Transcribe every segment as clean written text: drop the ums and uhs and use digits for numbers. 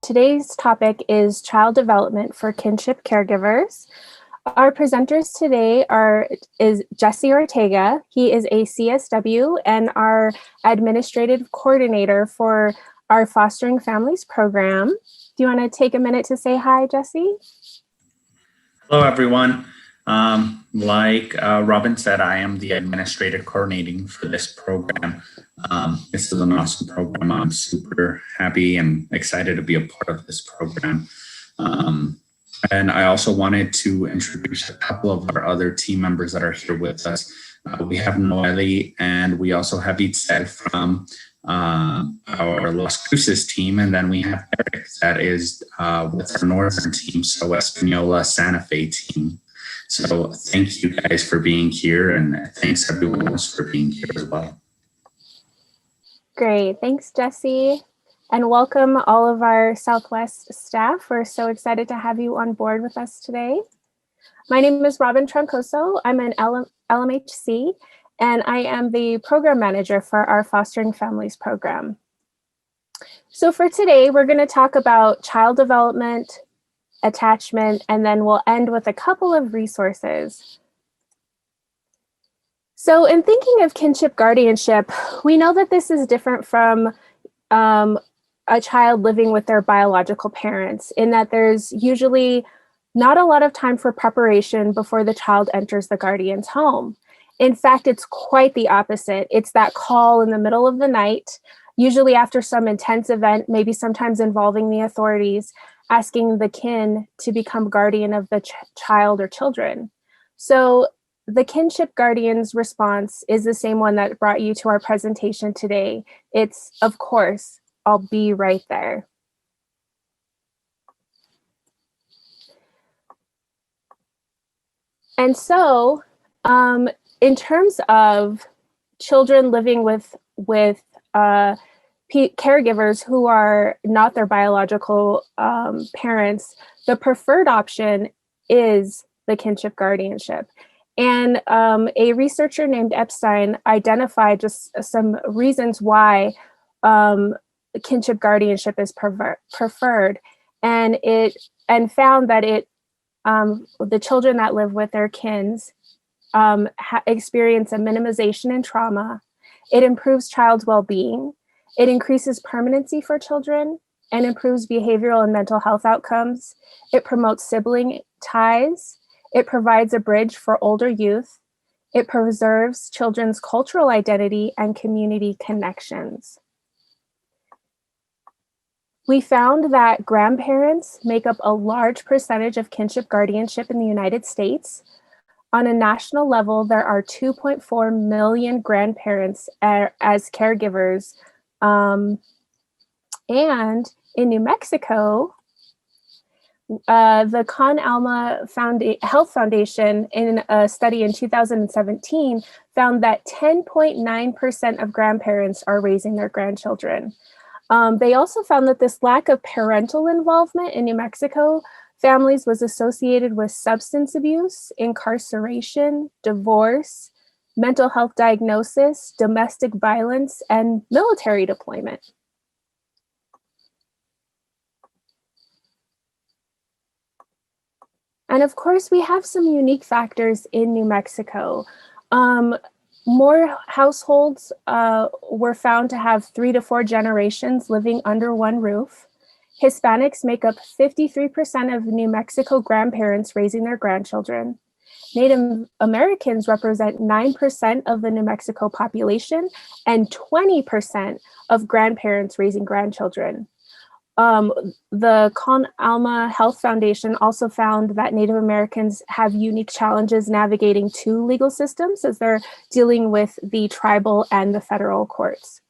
Today's topic is child development for kinship caregivers. Our presenters today is Jesse Ortega. He is a CSW and our administrative coordinator for our Fostering Families program. Do you want to take a minute to say hi, Jesse? Hello, everyone. Like Robin said, I am the administrative coordinating for this program. This is an awesome program. I'm super happy and excited to be a part of this program. And I also wanted to introduce a couple of our other team members that are here with us. We have Noelle, and we also have Itzel from our Las Cruces team, and then we have Eric that is with our northern team, so Espanola Santa Fe team. So thank you guys for being here, and thanks everyone else for being here as well. Great, thanks Jesse, and welcome all of our Southwest staff. We're so excited to have you on board with us today. My name is Robin Troncoso. I'm an LMHC, and I am the program manager for our Fostering Families program. So for today, we're going to talk about child development, attachment, and then we'll end with a couple of resources. So in thinking of kinship guardianship, we know that this is different from a child living with their biological parents, in that there's usually not a lot of time for preparation before the child enters the guardian's home. In fact, it's quite the opposite. It's that call in the middle of the night, usually after some intense event, maybe sometimes involving the authorities, asking the kin to become guardian of the child or children. So the kinship guardian's response is the same one that brought you to our presentation today. It's, of course, I'll be right there. And so, in terms of children living with caregivers who are not their biological parents, the preferred option is the kinship guardianship. And a researcher named Epstein identified just some reasons why kinship guardianship is preferred, and found that the children that live with their kins experience a minimization in trauma. It improves child's well-being. It increases permanency for children and improves behavioral and mental health outcomes. It promotes sibling ties. It provides a bridge for older youth. It preserves children's cultural identity and community connections. We found that grandparents make up a large percentage of kinship guardianship in the United States. On a national level, there are 2.4 million grandparents as caregivers. And in New Mexico, the Con Alma Health Foundation, in a study in 2017, found that 10.9% of grandparents are raising their grandchildren. They also found that this lack of parental involvement in New Mexico families was associated with substance abuse, incarceration, divorce, mental health diagnosis, domestic violence, and military deployment. And of course, we have some unique factors in New Mexico. More households were found to have 3 to 4 generations living under one roof. Hispanics make up 53% of New Mexico grandparents raising their grandchildren. Native Americans represent 9% of the New Mexico population and 20% of grandparents raising grandchildren. The Con Alma Health Foundation also found that Native Americans have unique challenges navigating 2 legal systems as they're dealing with the tribal and the federal courts.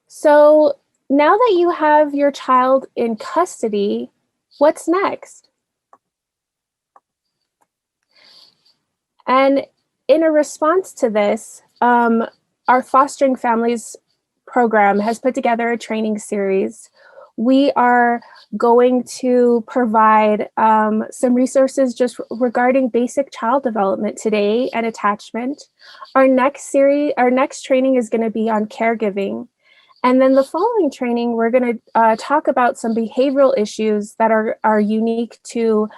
So now that you have your child in custody, what's next? And in a response to this, our Fostering Families program has put together a training series we are going to provide some resources just regarding basic child development today and attachment. Our next training is going to be on caregiving. And then the following training, we're going to talk about some behavioral issues that are unique to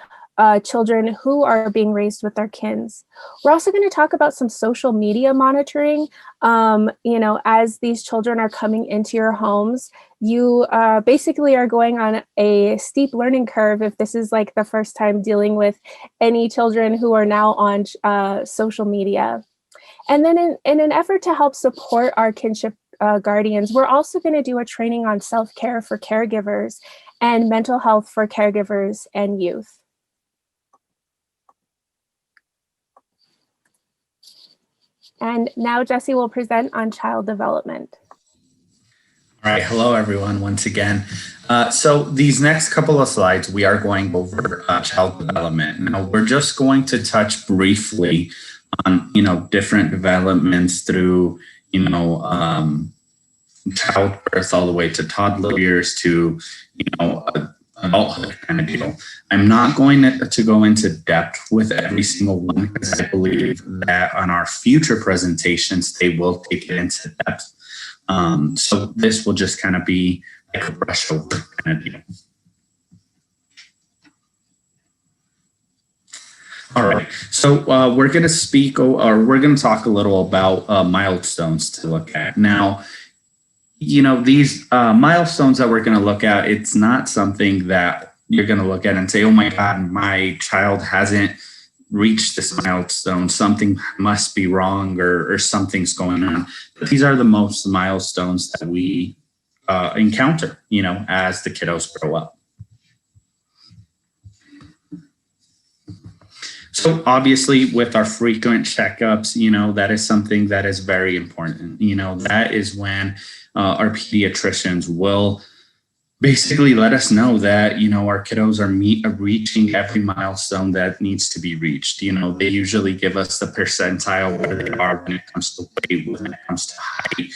children who are being raised with their kins. We're also going to talk about some social media monitoring. As these children are coming into your homes, you basically are going on a steep learning curve if this is like the first time dealing with any children who are now on social media. And then in an effort to help support our kinship guardians, we're also going to do a training on self-care for caregivers and mental health for caregivers and youth. And now Jesse will present on child development. All right, hello everyone once again. So these next couple of slides, we are going over child development. Now we're just going to touch briefly on, different developments through, childbirth all the way to toddler years to, adulthood kind of deal. I'm not going to go into depth with every single one because I believe that on our future presentations, they will take it into depth. So this will just kind of be like a brush over kind of deal. All right, so we're going to speak or we're going to talk a little about milestones to look at. Now, these milestones that we're going to look at, it's not something that you're going to look at and say, oh my God, my child hasn't reached this milestone. Something must be wrong or something's going on. But these are the most milestones that we encounter, as the kiddos grow up. So obviously with our frequent checkups, that is something that is very important. That is when our pediatricians will basically let us know that, our kiddos are reaching every milestone that needs to be reached. They usually give us the percentile where they are when it comes to weight, when it comes to height,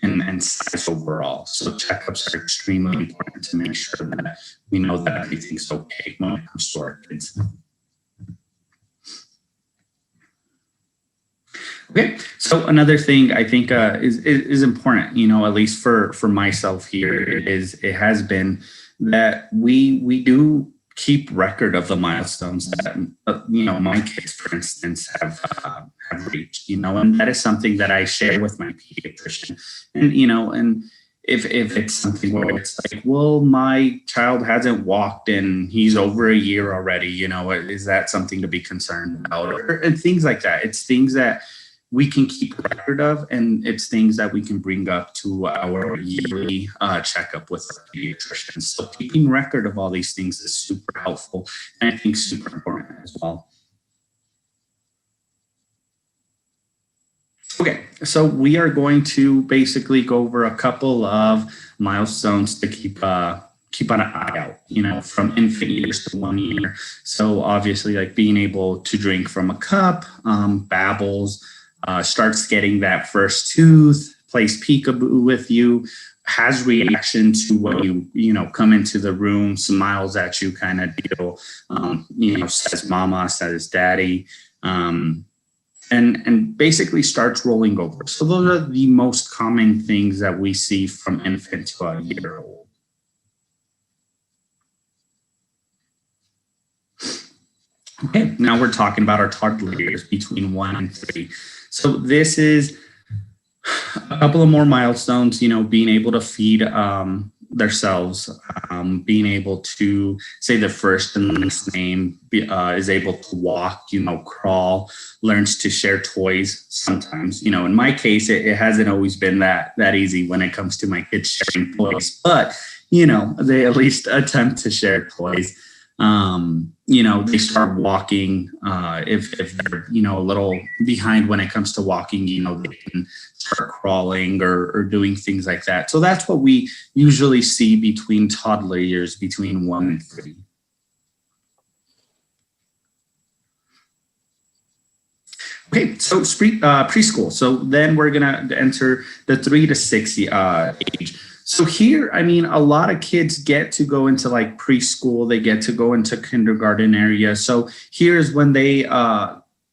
and size overall. So checkups are extremely important to make sure that we know that everything's okay when it comes to our kids. Okay, so another thing I think is important, at least for myself here, it has been that we do keep record of the milestones that my kids, for instance, have reached, and that is something that I share with my pediatrician, and if it's something where it's like, well, my child hasn't walked and he's over a year already, is that something to be concerned about, and things like that. It's things that we can keep record of, and it's things that we can bring up to our yearly checkup with our pediatricians. So keeping record of all these things is super helpful, and I think super important as well. Okay, so we are going to basically go over a couple of milestones to keep an eye out, from infant years to 1 year. So obviously, like being able to drink from a cup, babbles, starts getting that first tooth, plays peekaboo with you, has reaction to when you come into the room, smiles at you kind of deal, says mama, says daddy, and basically starts rolling over. So those are the most common things that we see from infant to a year old. Okay, now we're talking about our toddler years between 1 and 3. So this is a couple of more milestones, being able to feed themselves, being able to say the first and last name, is able to walk, crawl, learns to share toys sometimes. In my case, it hasn't always been that easy when it comes to my kids sharing toys, but, they at least attempt to share toys. They start walking, if they're, a little behind when it comes to walking, they can start crawling or doing things like that. So that's what we usually see between toddler years, between 1 and 3. Okay, so preschool. So then we're going to enter the 3 to 6 age. So here, I mean, a lot of kids get to go into like preschool, they get to go into kindergarten area. So here's when they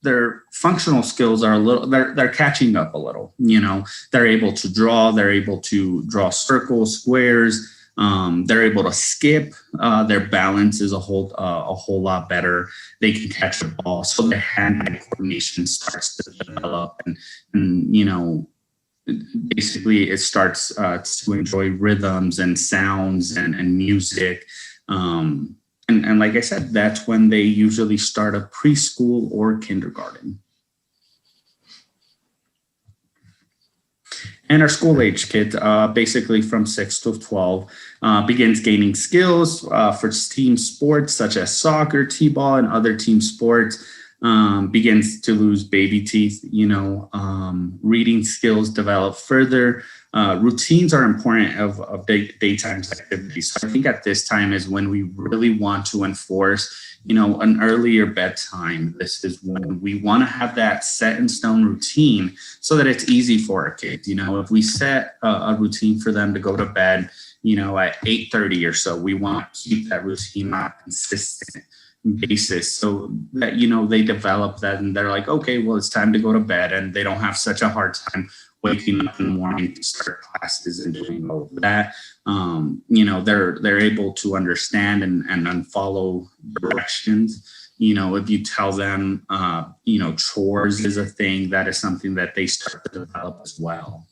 their functional skills are a little they're catching up a little, you know. They're able to draw, they're able to draw circles, squares, they're able to skip, their balance is a whole lot better. They can catch the ball. So their hand-eye coordination starts to develop and you know, basically it starts to enjoy rhythms and sounds and music. And like I said, that's when they usually start a preschool or kindergarten. And our school age kid, basically from 6 to 12, begins gaining skills for team sports such as soccer, t-ball, and other team sports. Begins to lose baby teeth, you know, reading skills develop further. Routines are important of daytime activities. So I think at this time is when we really want to enforce, you know, an earlier bedtime. This is when we want to have that set in stone routine so that it's easy for our kids. You know, if we set a routine for them to go to bed, you know, at 8:30 or so, we want to keep that routine on a consistent basis so that, you know, they develop that and they're like, okay, well, it's time to go to bed, and they don't have such a hard time waking up in the morning to start classes and doing all of that. You know, they're able to understand and follow directions. You know, if you tell them, you know, chores is a thing, that is something that they start to develop as well.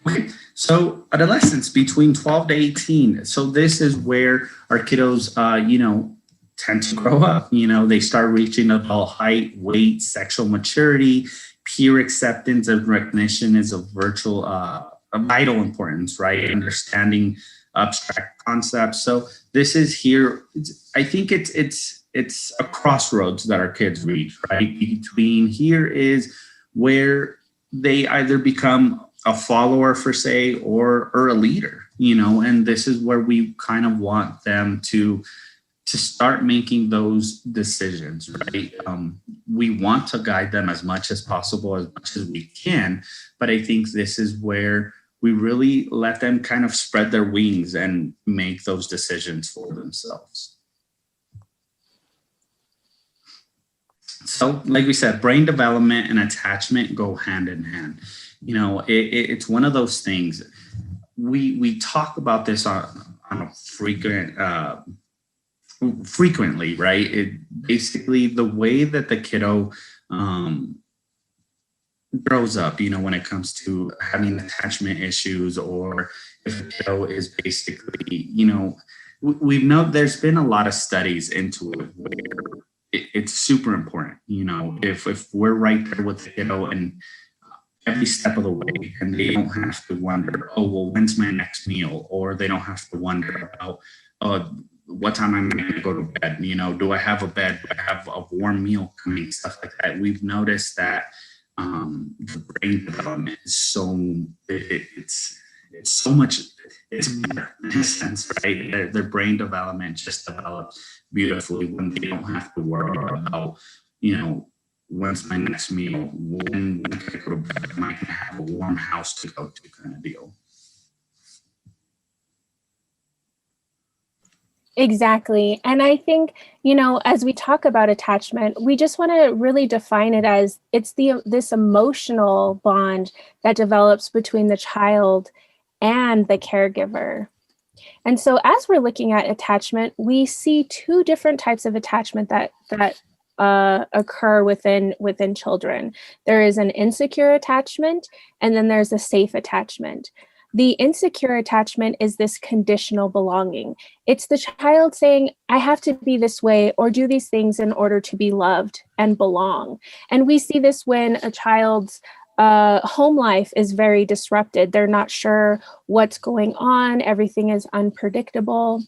Okay, so adolescence between 12 to 18. So this is where our kiddos, you know, tend to grow up. You know, they start reaching adult height, weight, sexual maturity, peer acceptance and recognition is of vital importance, right? Understanding abstract concepts. So this is here. I think it's a crossroads that our kids reach, right? Between here is where they either become a follower for say or a leader, you know, and this is where we kind of want them to start making those decisions, right? We want to guide them as much as possible, as much as we can, but I think this is where we really let them kind of spread their wings and make those decisions for themselves. So like we said, brain development and attachment go hand in hand. You know, it's one of those things. We talk about this on a frequently, right? It basically the way that the kiddo grows up, you know, when it comes to having attachment issues, or if the kiddo is basically, you know, we've known there's been a lot of studies into it where it's super important, you know, if we're right there with the kiddo and every step of the way, and they don't have to wonder, oh, well, when's my next meal? Or they don't have to wonder about, what time I'm going to go to bed? You know, do I have a bed? Do I have a warm meal coming? Stuff like that. We've noticed that the brain development is it's so much, it's better in a sense, right? Their brain development just develops beautifully when they don't have to worry about, you know, when's my next meal? When can I go to bed? Am I going to have a warm house to go to, kind of deal? Exactly. And I think, you know, as we talk about attachment, we just want to really define it as it's this emotional bond that develops between the child and the caregiver. And so as we're looking at attachment, we see two different types of attachment that occur within children. There is an insecure attachment, and then there's a safe attachment. The insecure attachment is this conditional belonging. It's the child saying, I have to be this way or do these things in order to be loved and belong. And we see this when a child's home life is very disrupted. They're not sure what's going on. Everything is unpredictable.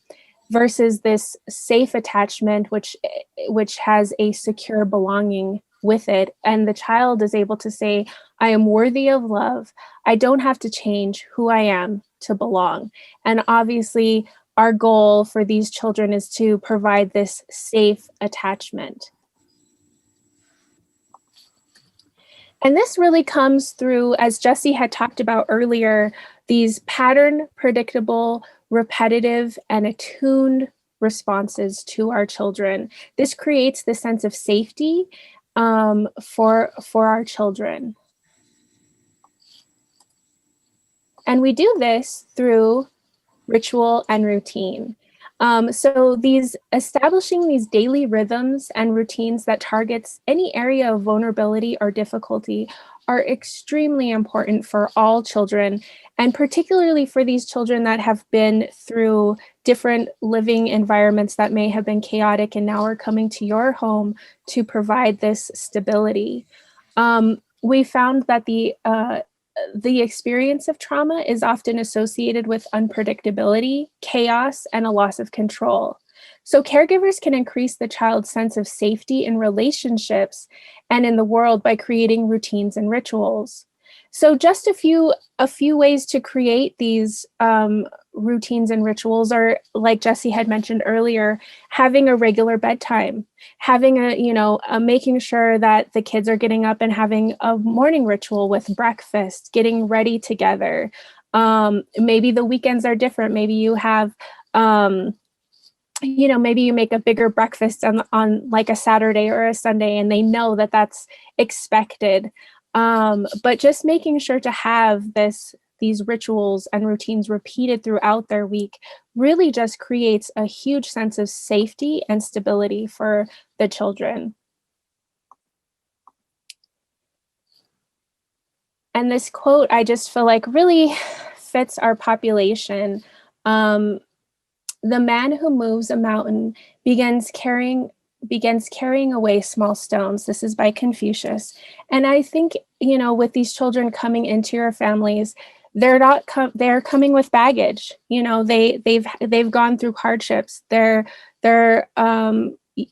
Versus this safe attachment, which has a secure belonging with it. And the child is able to say, I am worthy of love. I don't have to change who I am to belong. And obviously, our goal for these children is to provide this safe attachment. And this really comes through, as Jesse had talked about earlier, these pattern, predictable, repetitive, and attuned responses to our children. This creates the sense of safety for our children. And we do this through ritual and routine. So establishing these daily rhythms and routines that targets any area of vulnerability or difficulty are extremely important for all children, and particularly for these children that have been through different living environments that may have been chaotic and now are coming to your home to provide this stability. We found that the experience of trauma is often associated with unpredictability, chaos, and a loss of control. So caregivers can increase the child's sense of safety in relationships and in the world by creating routines and rituals. So just a few ways to create these routines and rituals are, like Jesse had mentioned earlier, having a regular bedtime, having making sure that the kids are getting up and having a morning ritual with breakfast, getting ready together. Maybe the weekends are different. Maybe you have, maybe you make a bigger breakfast on like a Saturday or a Sunday, and they know that that's expected. But just making sure to have these rituals and routines repeated throughout their week really just creates a huge sense of safety and stability for the children. And this quote, I just feel like really fits our population. The man who moves a mountain begins carrying away small stones. This is by Confucius. And I think, with these children coming into your families, they're coming with baggage. They've gone through hardships. They're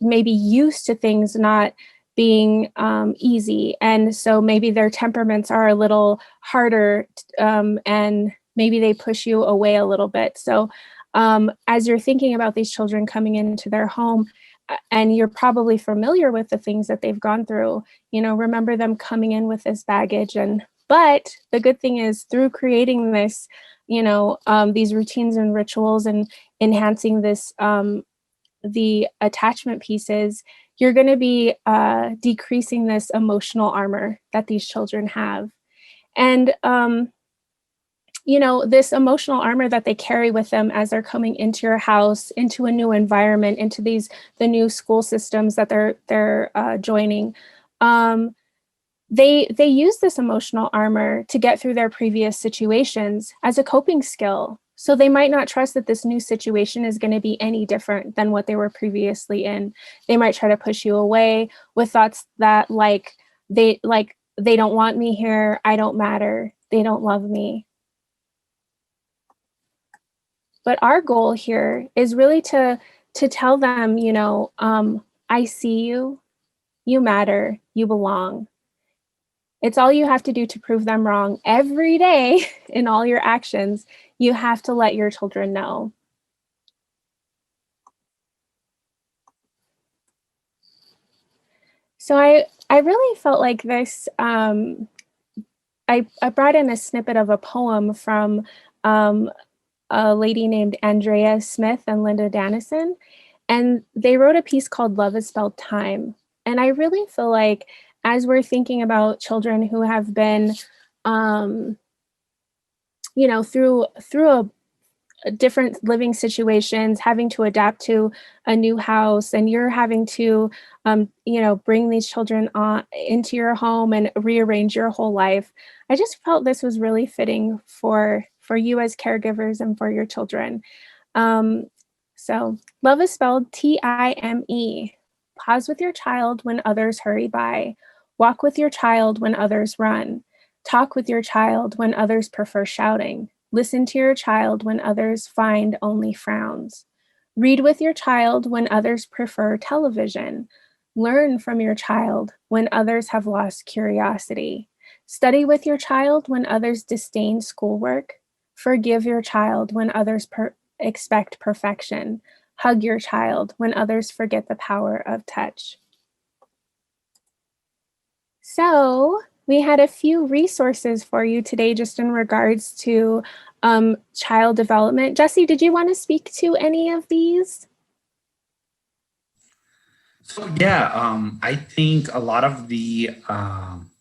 maybe used to things not being easy. And so maybe their temperaments are a little harder, and maybe they push you away a little bit. So as you're thinking about these children coming into their home, and you're probably familiar with the things that they've gone through, remember them coming in with this baggage. But the good thing is, through creating this, these routines and rituals and enhancing this, the attachment pieces, you're going to be decreasing this emotional armor that these children have. And this emotional armor that they carry with them as they're coming into your house, into a new environment, into the new school systems that they're joining. They use this emotional armor to get through their previous situations as a coping skill. So they might not trust that this new situation is going to be any different than what they were previously in. They might try to push you away with thoughts that they don't want me here, I don't matter, they don't love me. But our goal here is really to tell them, I see you, you matter, you belong. It's all you have to do to prove them wrong every day in all your actions. You have to let your children know. So I really felt like this, I brought in a snippet of a poem from a lady named Andrea Smith and Linda Dannison, and they wrote a piece called Love is Spelled Time. And I really feel like, as we're thinking about children who have been, through different living situations, having to adapt to a new house, and you're having to, bring these children into your home and rearrange your whole life. I just felt this was really fitting for you as caregivers and for your children. So love is spelled Time. Pause with your child when others hurry by. Walk with your child when others run. Talk with your child when others prefer shouting. Listen to your child when others find only frowns. Read with your child when others prefer television. Learn from your child when others have lost curiosity. Study with your child when others disdain schoolwork. Forgive your child when others expect perfection. Hug your child when others forget the power of touch. So We had a few resources for you today just in regards to child development. Jesse, did you want to speak to any of these? So yeah, I think a lot of the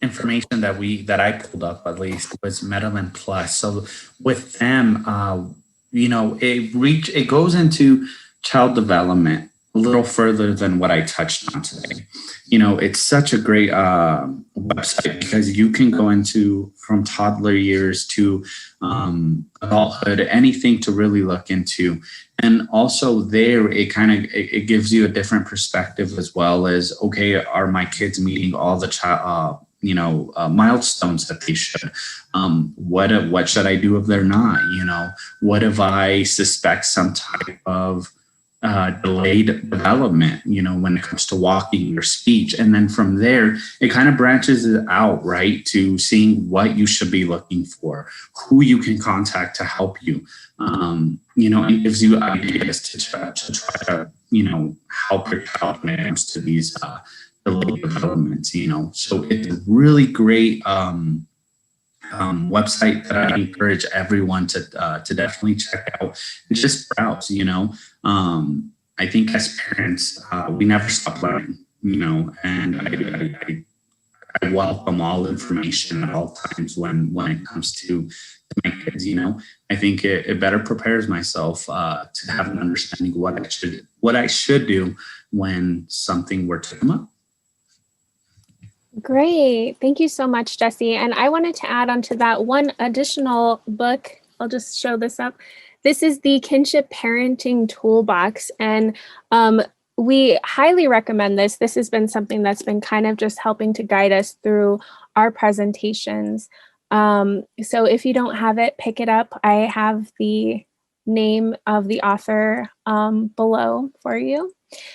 information that I pulled up at least was Medellin Plus. So with them, it goes into child development a little further than what I touched on today. It's such a great website because you can go into from toddler years to adulthood, anything to really look into. And also there, it gives you a different perspective as well as, okay, are my kids meeting all the milestones that they should? What should I do if they're not? What if I suspect some type of delayed development, when it comes to walking or speech. And then from there, it kind of branches it out, right, to seeing what you should be looking for, who you can contact to help you. It gives you ideas to try to, help your child when it comes to these delayed developments, So it's a really great website that I encourage everyone to definitely check out and just browse. I think as parents, we never stop learning. And I welcome all information at all times when it comes to my kids. I think it better prepares myself to have an understanding of what I should do when something were to come up. Great. Thank you so much, Jesse. And I wanted to add on to that one additional book. I'll just show this up. This is the Kinship Parenting Toolbox. And we highly recommend this. This has been something that's been kind of just helping to guide us through our presentations. So if you don't have it, pick it up. I have the name of the author below for you.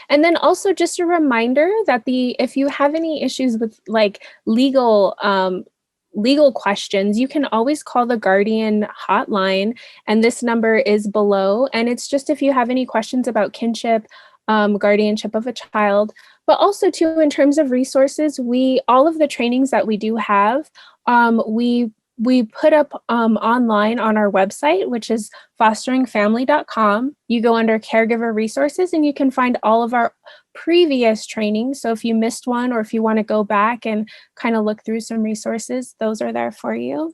And then also just a reminder that if you have any issues with like legal questions, you can always call the Guardian hotline, and this number is below. And it's just if you have any questions about kinship, guardianship of a child, but also too in terms of resources, all of the trainings that we do have, we put up online on our website, which is fosteringfamily.com. You go under caregiver resources and you can find all of our previous trainings. So if you missed one or if you want to go back and kind of look through some resources, those are there for you.